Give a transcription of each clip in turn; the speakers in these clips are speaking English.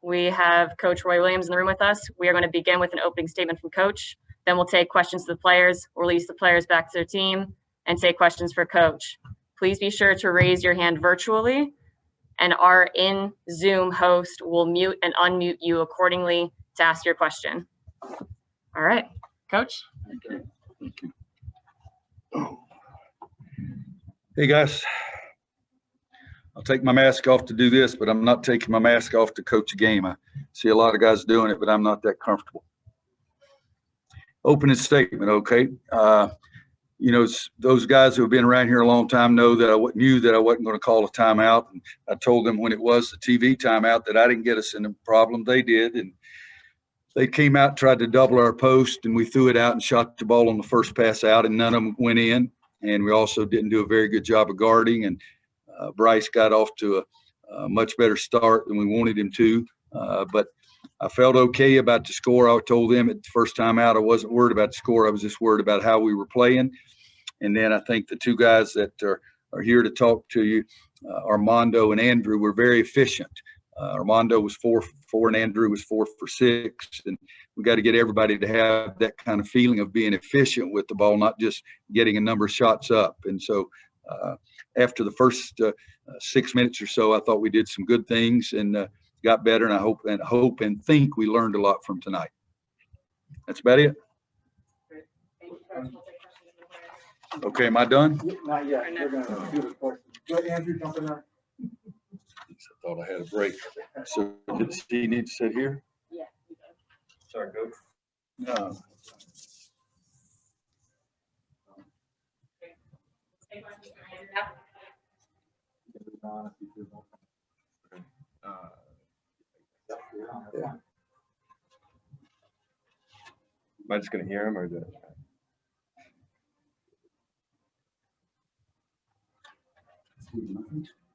We have Coach Roy Williams in the room with us. We are going to begin with an opening statement from Coach. Then we'll take questions to the players, release the players back to their team, and take questions for Coach. Please be sure to raise your hand virtually, and our in-Zoom host will mute and unmute you accordingly to ask your question. All right, Coach. Okay. Thank you. Hey, guys. I'll take my mask off to do this, but I'm not taking my mask off to coach a game. I see a lot of guys doing it, but I'm not that comfortable. Opening statement, okay. You know, those guys who have been around here a long time know that I knew that I wasn't going to call a timeout. And I told them when it was the TV timeout that I didn't get us in a problem. They did. And they came out, tried to double our post, and we threw it out and shot the ball on the first pass out, and none of them went in. And we also didn't do a very good job of guarding. And Bryce got off to a much better start than we wanted him to. But I felt okay about the score. I told them at the first time out I wasn't worried about the score. I was just worried about how we were playing. And then I think the two guys that are here to talk to you, Armando and Andrew, were very efficient. Armando was 4 for 4 and Andrew was 4 for 6. And we got to get everybody to have that kind of feeling of being efficient with the ball, not just getting a number of shots up. And so after the first 6 minutes or so, I thought we did some good things and got better. And I hope and think we learned a lot from tonight. That's about it. Great. Thank you, Coach. We'll take questions from the players. Okay, am I done? Not yet. We're going to do the question. Let Andrew jump in there. I thought I had a break. So did he need to sit here? Yeah, you go. Sorry, Coach. No. Take questions from Andrew now. Yeah. Am I just going to hear him or the?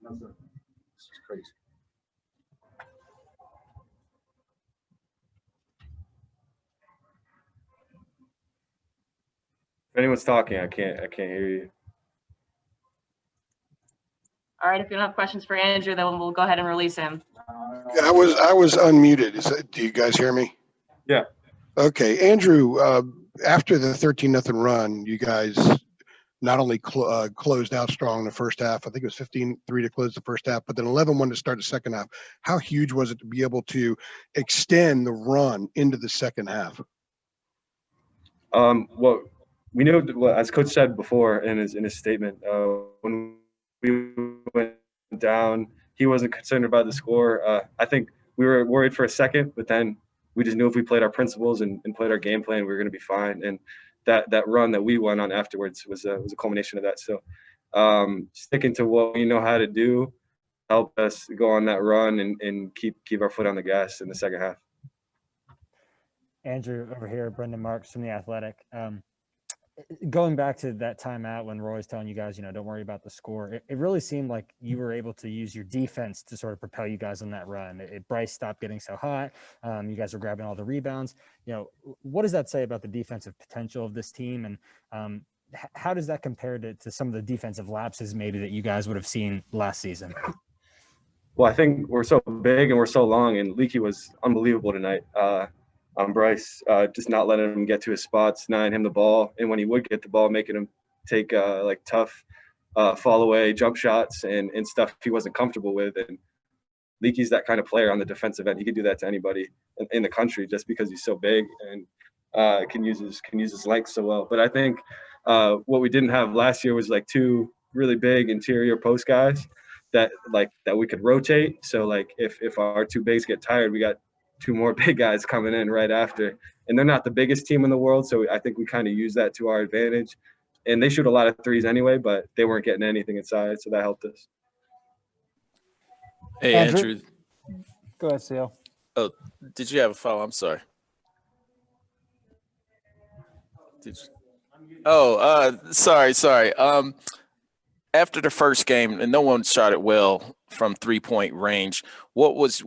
No, sir. This is crazy. If anyone's talking, I can't hear you. All right, if you don't have questions for Andrew, then we'll go ahead and release him. Yeah, I was unmuted. Do you guys hear me? Yeah. Okay, Andrew. After the 13-0 run, you guys not only closed out strong in the first half. I think it was 15-3 to close the first half, but then 11-1 to start the second half. How huge was it to be able to extend the run into the second half? Well, we knew, as Coach said before in his statement, when we went down, he wasn't concerned about the score. I think we were worried for a second, but then we just knew if we played our principles and played our game plan, we were going to be fine. And that run that we went on afterwards was a culmination of that. So sticking to what we know how to do helped us go on that run and keep our foot on the gas in the second half. Andrew over here, Brendan Marks from The Athletic. Going back to that timeout when Roy was telling you guys, don't worry about the score, it really seemed like you were able to use your defense to sort of propel you guys on that run. Bryce stopped getting so hot. You guys were grabbing all the rebounds. What does that say about the defensive potential of this team? And how does that compare to some of the defensive lapses maybe that you guys would have seen last season? Well, I think we're so big and we're so long, and Leaky was unbelievable tonight. On Bryce, just not letting him get to his spots, denying him the ball, and when he would get the ball, making him take tough fall away jump shots and stuff he wasn't comfortable with. And Leaky's that kind of player on the defensive end. He could do that to anybody in the country just because he's so big and can use his length so well. But I think what we didn't have last year was two really big interior post guys that we could rotate. So if our two bigs get tired, we got 2 more big guys coming in right after. And they're not the biggest team in the world, so I think we kind of use that to our advantage. And they shoot a lot of threes anyway, but they weren't getting anything inside, so that helped us. Hey, Andrew. Go ahead, Seal. Oh, did you have a follow? I'm sorry. Sorry. After the first game, and no one shot it well from 3-point range. What was?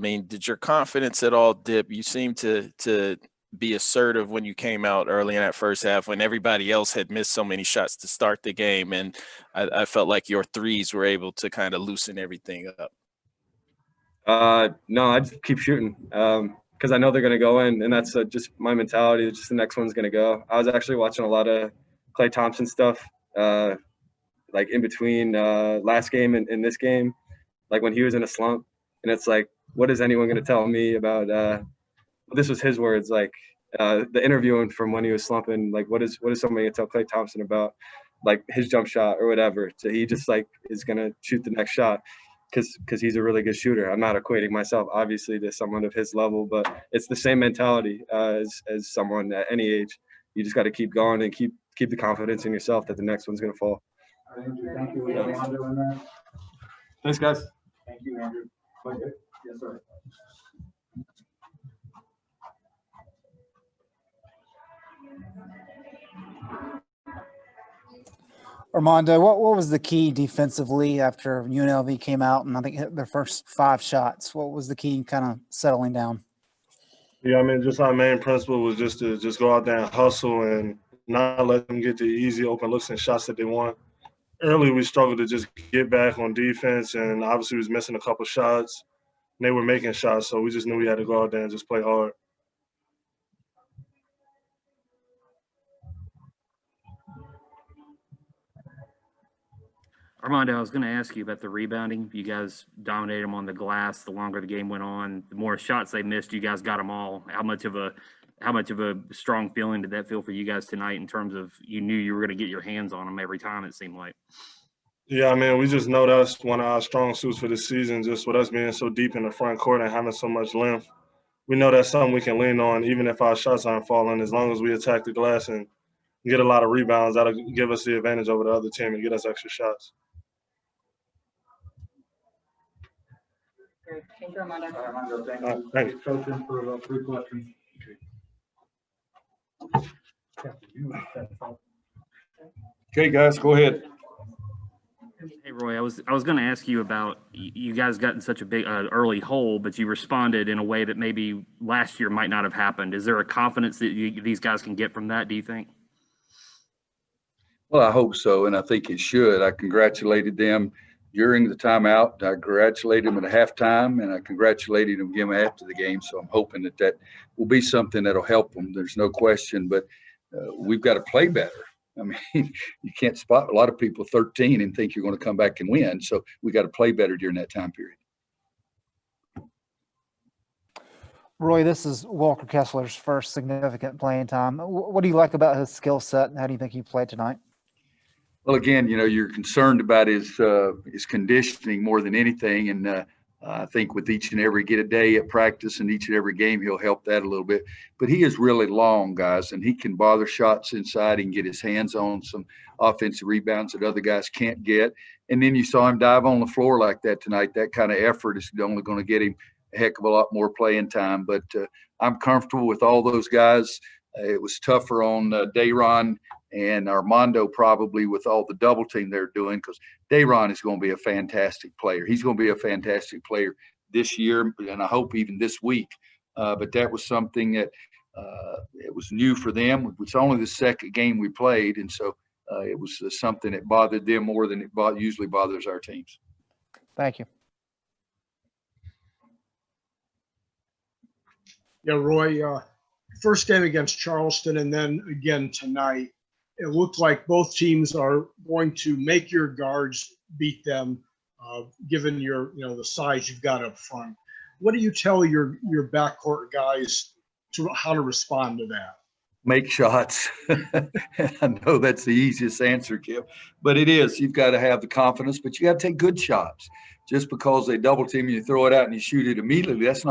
Did your confidence at all dip? You seemed to be assertive when you came out early in that first half when everybody else had missed so many shots to start the game, and I felt like your threes were able to kind of loosen everything up. No, I just keep shooting because I know they're going to go in, and that's just my mentality. It's just the next one's going to go. I was actually watching a lot of Klay Thompson stuff, like in between last game and this game, like when he was in a slump. And it's like, what is anyone going to tell me about this was his words, like the interviewing from when he was slumping, like what is somebody going to tell Klay Thompson about like his jump shot or whatever. So he just like is going to shoot the next shot because he's a really good shooter. I'm not equating myself obviously to someone of his level, but it's the same mentality as someone at any age. You just got to keep going and keep the confidence in yourself that the next one's going to fall. Andrew, thank you. Armando in there. Thanks, guys. Thank you, Andrew. Okay. Yes, sir. Armando, what was the key defensively after UNLV came out and I think hit their first 5 shots? What was the key kind of settling down? Yeah, I mean, just our main principle was just to just go out there and hustle and not let them get the easy open looks and shots that they want. Early, we struggled to just get back on defense, and obviously was missing a couple shots. And they were making shots, so we just knew we had to go out there and just play hard. Armando, I was going to ask you about the rebounding. You guys dominated them on the glass. The longer the game went on, the more shots they missed. You guys got them all. How much of a strong feeling did that feel for you guys tonight in terms of you knew you were going to get your hands on them every time, it seemed like? Yeah, I mean, we just know that's one of our strong suits for this season, just with us being so deep in the front court and having so much length. We know that's something we can lean on, even if our shots aren't falling, as long as we attack the glass and get a lot of rebounds. That'll give us the advantage over the other team and get us extra shots. Great. Thank you, Armando. Armando, thank you. Thank you. Coach in for 3 questions. Okay, guys, go ahead. Hey, Roy, I was going to ask you about you guys got in such a big early hole, but you responded in a way that maybe last year might not have happened. Is there a confidence that these guys can get from that, do you think? Well, I hope so, and I think it should. I congratulated them during the timeout. I congratulated them at halftime, and I congratulated them after the game. So I'm hoping that will be something that'll help them. There's no question, but we've got to play better. I mean, you can't spot a lot of people 13 and think you're going to come back and win. So we got to play better during that time period. Roy, this is Walker Kessler's first significant playing time. What do you like about his skill set, and how do you think he played tonight? Well, again, you're concerned about his conditioning more than anything, and I think with each and every get a day at practice and each and every game, he'll help that a little bit. But he is really long, guys, and he can bother shots inside. He can get his hands on some offensive rebounds that other guys can't get. And then you saw him dive on the floor like that tonight. That kind of effort is only going to get him a heck of a lot more playing time. But I'm comfortable with all those guys. It was tougher on Dayron and Armando probably with all the double team they're doing, because Dayron is going to be a fantastic player. He's going to be a fantastic player this year, and I hope even this week. But that was something that it was new for them. It's only the second game we played, and so it was something that bothered them more than it usually bothers our teams. Thank you. Yeah, Roy, first game against Charleston and then again tonight, it looked like both teams are going to make your guards beat them, given the size you've got up front. What do you tell your backcourt guys how to respond to that? Make shots. I know that's the easiest answer, Kim, but it is. You've got to have the confidence, but you got to take good shots. Just because they double team you, throw it out and you shoot it immediately, that's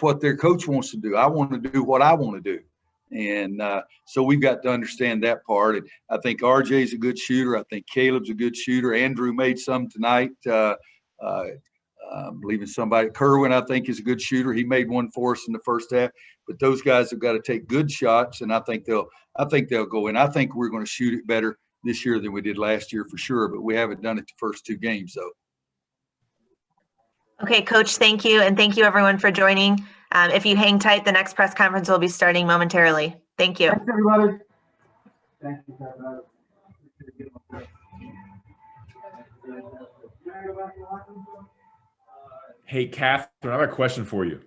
what their coach wants to do. I want to do what I want to do. And so we've got to understand that part. And I think RJ's a good shooter. I think Caleb's a good shooter. Andrew made some tonight. I'm believing somebody, Kerwin, I think, is a good shooter. He made one for us in the first half. But those guys have got to take good shots, and I think they'll go in. I think we're going to shoot it better this year than we did last year for sure. But we haven't done it the first 2 games though. Okay, Coach, thank you. And thank you, everyone, for joining. If you hang tight, the next press conference will be starting momentarily. Thank you. Thanks, everybody. Thank you, Katherine. Hey, Catherine, I have a question for you.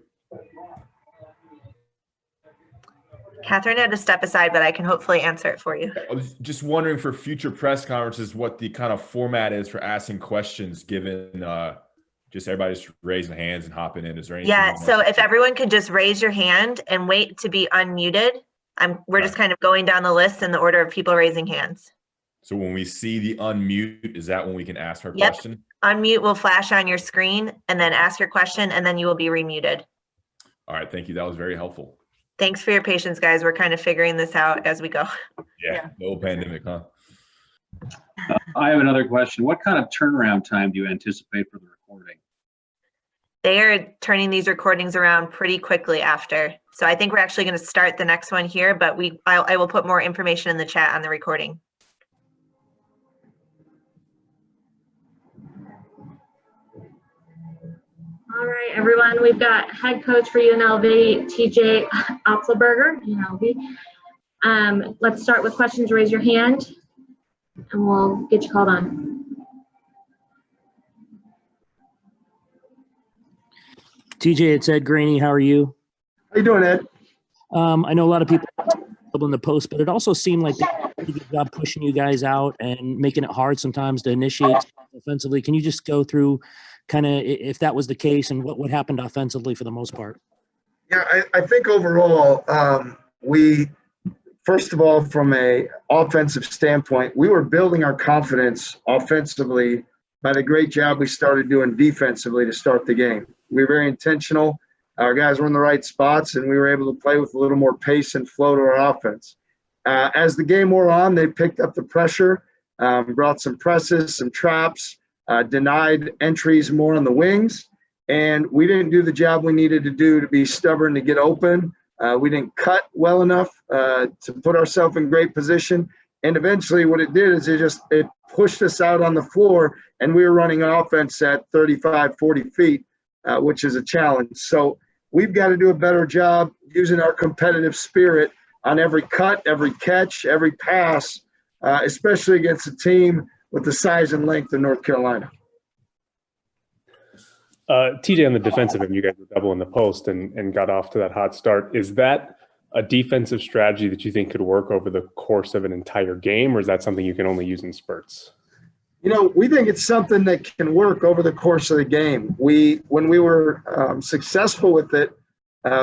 Catherine had to step aside, but I can hopefully answer it for you. I was just wondering for future press conferences what the kind of format is for asking questions, given just everybody just raising hands and hopping in. Is there anything? Yeah, so if everyone could just raise your hand and wait to be unmuted. We're just kind of going down the list in the order of people raising hands. So when we see the unmute, is that when we can ask our Yep. question? Unmute will flash on your screen and then ask your question and then you will be remuted. All right, thank you. That was very helpful. Thanks for your patience, guys. We're kind of figuring this out as we go. Yeah. No pandemic, huh? I have another question. What kind of turnaround time do you anticipate for the recording? They are turning these recordings around pretty quickly after. So I think we're actually going to start the next one here, but I will put more information in the chat on the recording. All right, everyone, we've got head coach for UNLV, TJ Opfelberger, UNLV. Let's start with questions. Raise your hand and we'll get you called on. TJ, it's Ed Graney. How are you? How you doing, Ed? I know a lot of people in the post, but it also seemed like they did a pretty good job pushing you guys out and making it hard sometimes to initiate offensively. Can you just go through kind of if that was the case and what happened offensively for the most part? Yeah, I think overall, we, first of all, from a offensive standpoint, we were building our confidence offensively by the great job we started doing defensively to start the game. We were very intentional. Our guys were in the right spots, and we were able to play with a little more pace and flow to our offense. As the game wore on, they picked up the pressure, brought some presses, some traps, denied entries more on the wings, and we didn't do the job we needed to do to be stubborn to get open. We didn't cut well enough to put ourselves in great position, and eventually what it did is it pushed us out on the floor, and we were running an offense at 35, 40 feet, which is a challenge. So we've got to do a better job using our competitive spirit on every cut, every catch, every pass, especially against a team with the size and length of North Carolina. TJ, on the defensive end, you guys were double in the post and got off to that hot start. Is that a defensive strategy that you think could work over the course of an entire game, or is that something you can only use in spurts? You know, we think it's something that can work over the course of the game. When we were successful with it,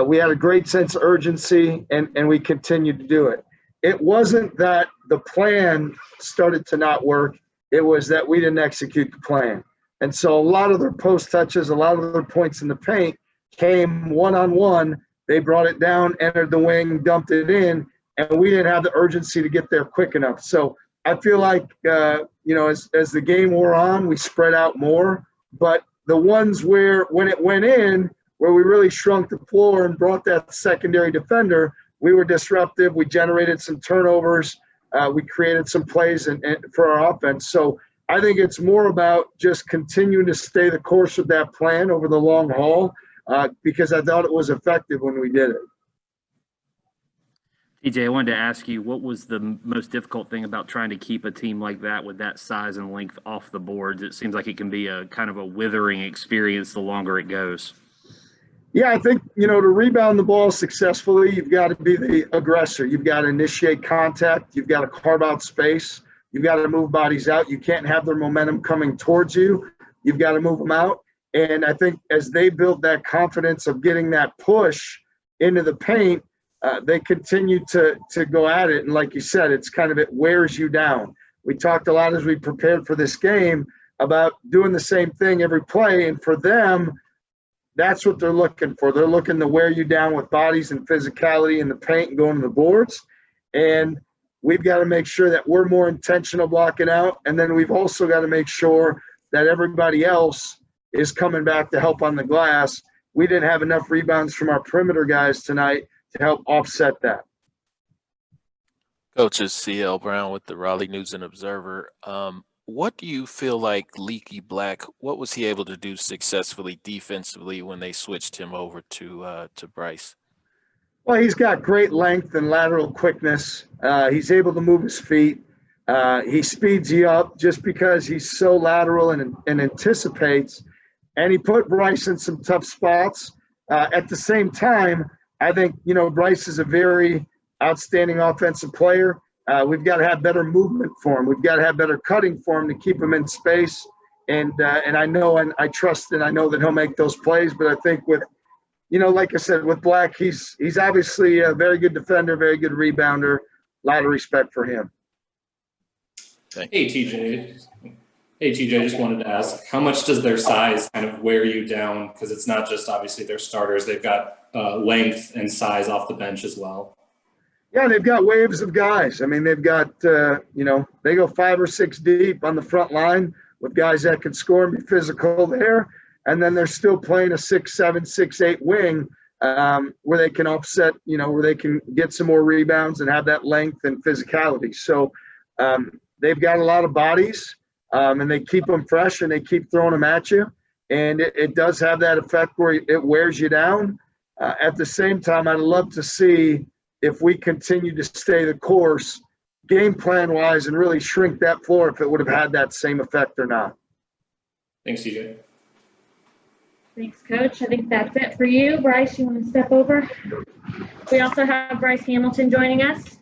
we had a great sense of urgency, and we continued to do it. It wasn't that the plan started to not work. It was that we didn't execute the plan. And so a lot of their post touches, a lot of their points in the paint came one-on-one. They brought it down, entered the wing, dumped it in, and we didn't have the urgency to get there quick enough. So I feel like, as the game wore on, we spread out more. But the ones where, when it went in, where we really shrunk the floor and brought that secondary defender, we were disruptive. We generated some turnovers. We created some plays for our offense. So I think it's more about just continuing to stay the course of that plan over the long haul, because I thought it was effective when we did it. TJ, I wanted to ask you, what was the most difficult thing about trying to keep a team like that with that size and length off the boards? It seems like it can be a kind of a withering experience the longer it goes. Yeah, I think, to rebound the ball successfully, you've got to be the aggressor. You've got to initiate contact. You've got to carve out space. You've got to move bodies out. You can't have their momentum coming towards you. You've got to move them out. And I think as they build that confidence of getting that push into the paint, they continue to go at it. And like you said, it wears you down. We talked a lot as we prepared for this game about doing the same thing every play. And for them, that's what they're looking for. They're looking to wear you down with bodies and physicality in the paint and going to the boards. And we've got to make sure that we're more intentional blocking out. And then we've also got to make sure that everybody else is coming back to help on the glass. We didn't have enough rebounds from our perimeter guys tonight to help offset that. Coach is CL Brown with the Raleigh News and Observer. What do you feel like Leaky Black, what was he able to do successfully defensively when they switched him over to Bryce? Well, he's got great length and lateral quickness. He's able to move his feet. He speeds you up just because he's so lateral and anticipates. and he put Bryce in some tough spots. At the same time, I think, Bryce is a very outstanding offensive player. We've got to have better movement for him. We've got to have better cutting for him to keep him in space. And I know and I trust and I know that he'll make those plays. But I think with, like I said, with Black, he's obviously a very good defender, very good rebounder. A lot of respect for him. Hey, TJ. Just wanted to ask, how much does their size kind of wear you down? Because it's not just obviously their starters. They've got length and size off the bench as well. Yeah, they've got waves of guys. I mean, they've got, they go 5 or 6 deep on the front line with guys that can score and be physical there. And then they're still playing a 6'7", 6'8" wing where they can offset, where they can get some more rebounds and have that length and physicality. So they've got a lot of bodies. And they keep them fresh and they keep throwing them at you. And it does have that effect where it wears you down. At the same time, I'd love to see if we continue to stay the course game plan wise and really shrink that floor, if it would have had that same effect or not. Thanks, TJ. Thanks, Coach. I think that's it for you. Bryce, you want to step over? We also have Bryce Hamilton joining us.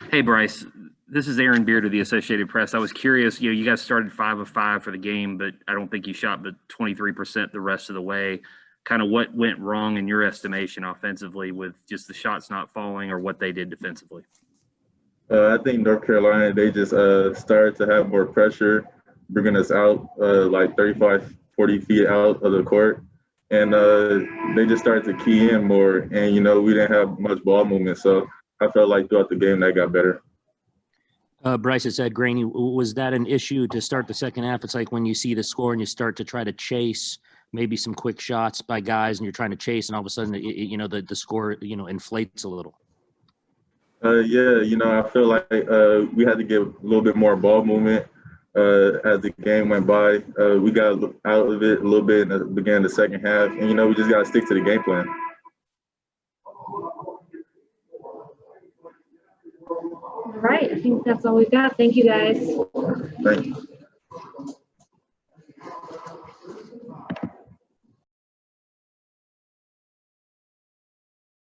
Hey, Bryce, this is Aaron Beard of the Associated Press. I was curious, you guys started 5 of 5 for the game, but I don't think you shot but 23% the rest of the way. Kind of what went wrong in your estimation offensively with just the shots not falling, or what they did defensively? I think North Carolina, they just started to have more pressure, bringing us out like 35, 40 feet out of the court. And they just started to key in more. And, we didn't have much ball movement. So I felt like throughout the game that got better. Bryce, it said, Graney, was that an issue to start the second half? It's like when you see the score and you start to try to chase maybe some quick shots by guys and you're trying to chase, and all of a sudden, the score, inflates a little. I feel like we had to get a little bit more ball movement as the game went by. We got out of it a little bit in the beginning of the second half. And, we just got to stick to the game plan. All right, I think that's all we've got. Thank you, guys. Thank you.